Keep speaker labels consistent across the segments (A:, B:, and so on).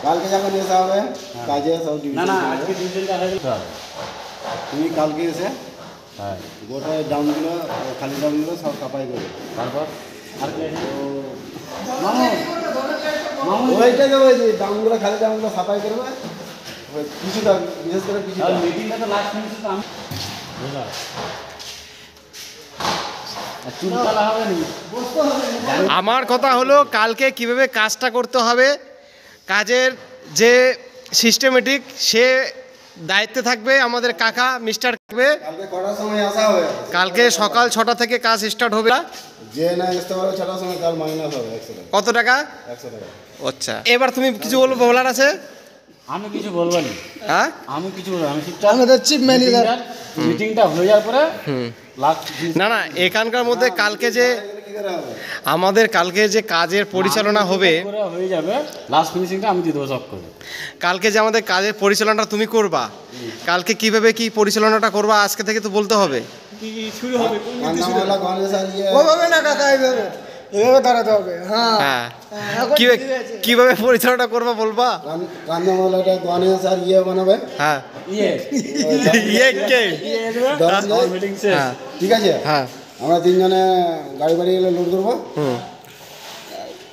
A: কালকে যখন এসে হবে কাজে সব
B: না না আজকে ডিভিশনটা হয়ে গেল।
A: তুমি কালকে এসে গোটা ডাউনগুলো খালি ডাউনগুলো সব সাফাই করবে।
B: তারপর আর কি আছে?
A: ওইটাকে বলছি ডাউনগুলো খালি ডাউনগুলো সাফাই করবে কিছুটা, বিশেষ করে কিছুটা।
B: মিটিংটা তো লাস্ট মিনিটে তো আমি বুঝলাম। চুলকালা হবে নি।
C: আমার কথা হলো কালকে কিভাবে কাজটা করতে হবে, কাজের যে সিস্টেমেটিক সে দায়িত্বে থাকবে আমাদের কাকা মিস্টার থাকবে।
A: কালকে কটার সময় আসা হবে?
C: কালকে সকাল 6টা থেকে কাজ স্টার্ট হবে।
A: যে না আসতে পারবে 6টার সময় কাল মাইনাস হবে 100 টাকা।
C: কত টাকা?
A: 100 টাকা।
C: আচ্ছা, এবার তুমি কিছু বলার আছে?
B: আমি কিছু বলবো না।
C: হ্যাঁ
B: আমি কিছু বলবো, আমি চিফ ম্যানেজার। মিটিংটা হয়ে যাওয়ার পরে লাস্ট
C: না না এখানকার মধ্যে কালকে যে আমাদের কালকে যে কাজের পরিচালনা হবে
B: হয়ে যাবে, লাস্ট ফিনিশিংটা আমি দিয়ে দেবো সব করে।
C: কালকে যে আমাদের কাজের পরিচালনাটা তুমি করবা, কালকে কিভাবে কি পরিচালনাটা করবা আজকে থেকে তো বলতে হবে।
B: শুরু হবে
D: ওভাবে না কাকা, এইভাবে এভাবে দাঁড়াতে হবে। হ্যাঁ
C: হ্যাঁ কিভাবে পরিচালনা করবা বলবা।
A: কান্নামালাটা গণেশ আর বানাবে।
C: হ্যাঁ
B: মিটিং শেষ।
A: ঠিক আছে,
C: হ্যাঁ
A: আমরা তিনজনে গাড়ি বাড়ি গেলে লোড করবো।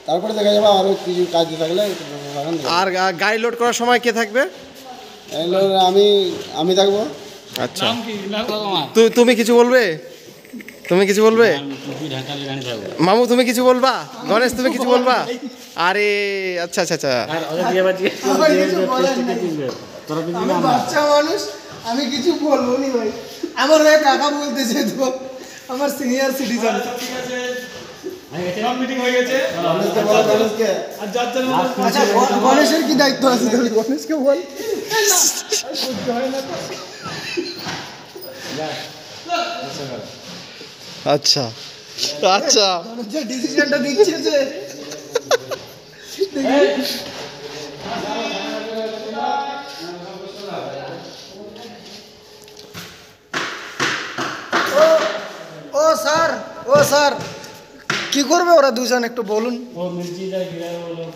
A: তারপরে দেখা যাবে আরো কিছু কাজ থাকলে।
C: আর গাড়ি লোড করার সময় কে থাকবে?
A: আমি থাকবো।
C: আচ্ছা, তুমি কিছু বলবে? তুমি কিছু বলবে? মামু তুমি কিছু বলবা? গণেশ তুমি কিছু বলবা? আরে আচ্ছা আচ্ছা আচ্ছা,
D: বাচ্চা মানুষ, আমি কিছু বলবো নি ভাই। আমার হয়ে কাকা বলতেছে তো, আমার সিনিয়র সিটিজেন। আচ্ছা গণেশের কি দায়িত্ব আছে? গণেশকে বল।
C: আচ্ছা আচ্ছা
D: যে ডিসিশনটা দিচ্ছে যে ও স্যার, ও স্যার কি করবে ওরা দুজন একটু বলুন।
B: ও মির্চিটা गिराया वो लोग,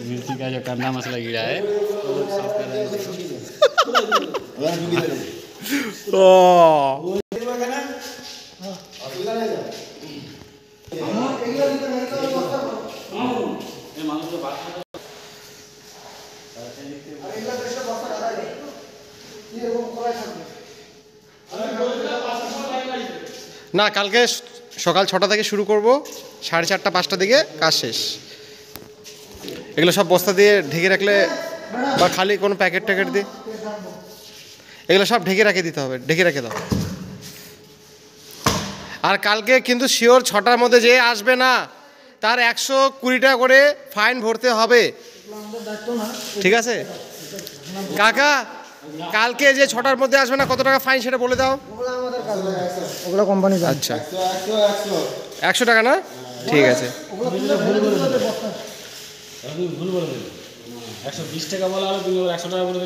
B: मिर्ची का जो करना मसला गिरा है वो लोग साफ कर रहे हैं।
C: ও না, কালকে সকাল 6টা থেকে শুরু করব, 4:30 5টার দিকে কাজ শেষ। এগুলো সব বস্তা দিয়ে ঢেকে রাখলে বা খালি কোনো প্যাকেট ট্যাকেট দিয়ে এগুলো সব ঢেকে রেখে দিতে হবে, ঢেকে রেখে দাও। আর কালকে কিন্তু শিওর 6টার মধ্যে যে আসবে না তার 120 টাকা করে ফাইন ভরতে হবে, ঠিক আছে কাকা? কালকে যে 6টার মধ্যে আসবে না কত টাকা ফাইন সেটা বলে দাও।
D: ওগুলো কোম্পানি।
C: আচ্ছা 100 টাকা না, ঠিক আছে।
B: ভুল বলে 120 টাকা বলা হলো, তুমি 100 টাকা বলে